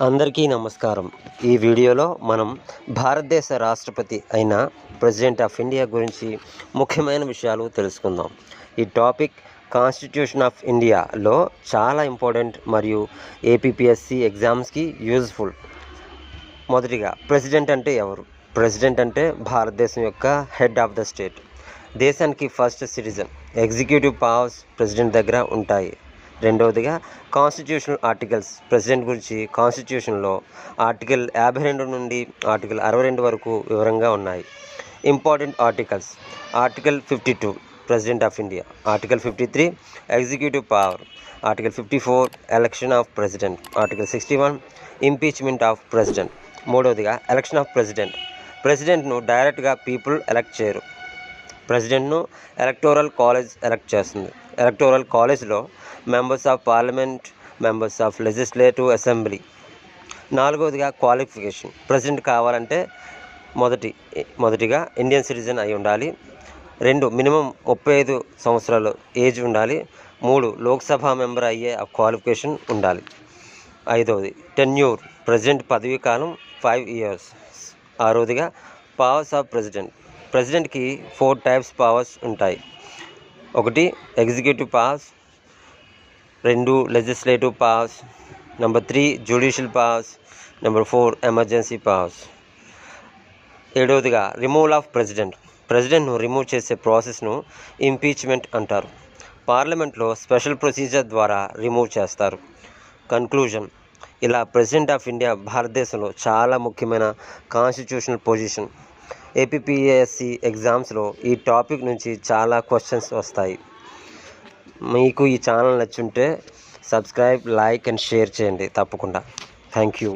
అందరికీ నమస్కారం. ఈ వీడియోలో మనం భారతదేశ రాష్ట్రపతి అయిన ప్రెసిడెంట్ ఆఫ్ ఇండియా గురించి ముఖ్యమైన విషయాలు తెలుసుకుందాం. ఈ టాపిక్ కాన్స్టిట్యూషన్ ఆఫ్ ఇండియాలో చాలా ఇంపార్టెంట్ మరియు ఏపీపీఎస్సి ఎగ్జామ్స్కి యూజ్ఫుల్. మొదటిగా ప్రెసిడెంట్ అంటే ఎవరు? ప్రెసిడెంట్ అంటే భారతదేశం యొక్క హెడ్ ఆఫ్ ద స్టేట్. దేశానికి first citizen. Executive powers president దగ్గర ఉంటాయి. రెండవదిగా కాన్స్టిట్యూషనల్ ఆర్టికల్స్. ప్రెసిడెంట్ గురించి కాన్స్టిట్యూషన్లో ఆర్టికల్ 52 నుండి ఆర్టికల్ 62 వరకు వివరంగా ఉన్నాయి. Important articles: article 52 president of India, article 53 executive power, article 54 election of president, article 61 impeachment of president. మూడవదిగా ఎలక్షన్ ఆఫ్ ప్రెసిడెంట్. ప్రెసిడెంట్ను డైరెక్ట్గా పీపుల్ ఎలక్ట్ చేయరు. ప్రెసిడెంట్ను ఎలక్టోరల్ కాలేజ్ ఎలక్ట్ చేస్తుంది. ఎలక్టోరల్ కాలేజ్లో members of parliament, members of legislative assembly. నాలుగవదిగా qualification. President కావాలంటే మొదటిగా Indian citizen అయి ఉండాలి. 2 మినిమం 35 సంవత్సరాలు ఏజ్ ఉండాలి. 3 లోక్సభ మెంబర్ అయ్యే క్వాలిఫికేషన్ ఉండాలి. 5వది టెన్యూర్. ప్రెసిడెంట్ పదవీ కాలం 5 years. 6వదిగా పవర్స్ ఆఫ్ ప్రెసిడెంట్. ప్రెసిడెంట్కి 4 types పవర్స్ ఉంటాయి. 1 executive powers, 2 legislative powers, 3 judicial powers, 4 emergency powers. 7వదిగా రిమూవల్ ఆఫ్ ప్రెసిడెంట్. ప్రెసిడెంట్ను రిమూవ్ చేసే ప్రాసెస్ను ఇంపీచ్మెంట్ అంటారు. పార్లమెంట్లో స్పెషల్ ప్రొసీజర్ ద్వారా రిమూవ్ చేస్తారు. కన్క్లూజన్: ఇలా ప్రెసిడెంట్ ఆఫ్ ఇండియా భారతదేశంలో చాలా ముఖ్యమైన కాన్స్టిట్యూషనల్ పొజిషన్. ఏపీపీఎస్సి ఎగ్జామ్స్లో ఈ టాపిక్ నుంచి చాలా క్వశ్చన్స్ వస్తాయి. మీకు ఈ ఛానల్ నచ్చుంటే సబ్స్క్రైబ్, లైక్ అండ్ షేర్ చేయండి తప్పకుండా. Thank you.